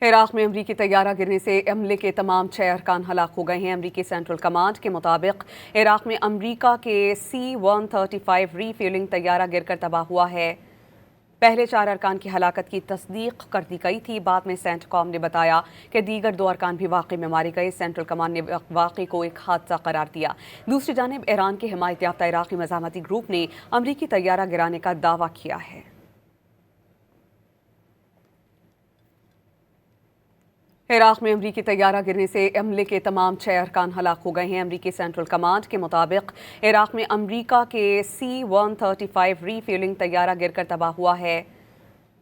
عراق میں امریکی طیارہ گرنے سے عملے کے تمام 6 ارکان ہلاک ہو گئے ہیں۔ امریکی سینٹرل کمانڈ کے مطابق عراق میں امریکہ کے C-135 ری فیولنگ طیارہ گر کر تباہ ہوا ہے۔ پہلے 4 ارکان کی ہلاکت کی تصدیق کر دی گئی تھی۔ بعد میں سینٹ کام نے بتایا کہ دیگر 2 ارکان بھی واقعے میں مارے گئے۔ سینٹرل کمانڈ نے واقعے کو ایک حادثہ قرار دیا۔ دوسری جانب ایران کے حمایت یافتہ عراقی مزاحمتی گروپ نے امریکی طیارہ گرانے کا دعویٰ کیا ہے۔ عراق میں امریکی طیارہ گرنے سے عملے کے تمام 6 ارکان ہلاک ہو گئے ہیں۔ امریکی سینٹرل کمانڈ کے مطابق عراق میں امریکہ کے C-135 ری فیولنگ طیارہ گر کر تباہ ہوا ہے۔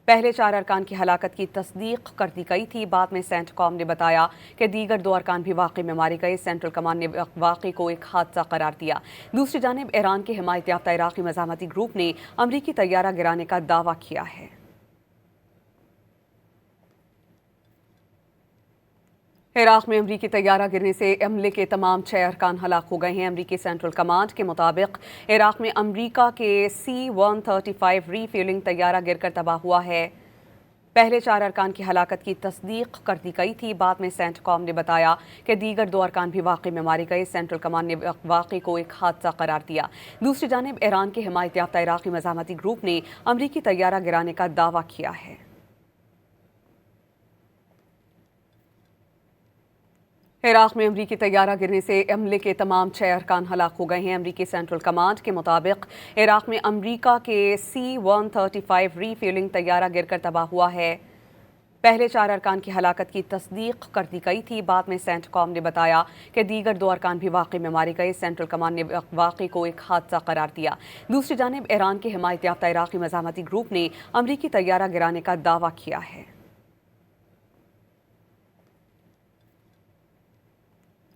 پہلے 4 ارکان کی ہلاکت کی تصدیق کر دی گئی تھی۔ بعد میں سینٹ کام نے بتایا کہ دیگر 2 ارکان بھی واقعے میں مارے گئے۔ سینٹرل کمانڈ نے واقعے کو ایک حادثہ قرار دیا۔ دوسری جانب ایران کے حمایت یافتہ عراقی مزاحمتی گروپ نے امریکی طیارہ گرانے کا دعویٰ کیا ہے۔ عراق میں امریکی طیارہ گرنے سے عملے کے تمام 6 ارکان ہلاک ہو گئے ہیں۔ امریکی سینٹرل کمانڈ کے مطابق عراق میں امریکہ کے C-135 ری فیولنگ طیارہ گر کر تباہ ہوا ہے۔ پہلے 4 ارکان کی ہلاکت کی تصدیق کر دی گئی تھی۔ بعد میں سینٹ کام نے بتایا کہ دیگر 2 ارکان بھی واقعے میں مارے گئے۔ سینٹرل کمانڈ نے واقعے کو ایک حادثہ قرار دیا۔ دوسری جانب ایران کے حمایت یافتہ عراقی مزاحمتی گروپ نے امریکی طیارہ گرانے کا دعویٰ کیا ہے۔ عراق میں امریکی طیارہ گرنے سے عملے کے تمام 6 ارکان ہلاک ہو گئے ہیں۔ امریکی سینٹرل کمانڈ کے مطابق عراق میں امریکہ کے C-135 ری فیولنگ طیارہ گر کر تباہ ہوا ہے۔ پہلے 4 ارکان کی ہلاکت کی تصدیق کر دی گئی تھی۔ بعد میں سینٹ کام نے بتایا کہ دیگر 2 ارکان بھی واقعے میں مارے گئے۔ سینٹرل کمانڈ نے واقعے کو ایک حادثہ قرار دیا۔ دوسری جانب ایران کے حمایت یافتہ عراقی مزاحمتی گروپ نے امریکی طیارہ گرانے کا دعویٰ کیا ہے۔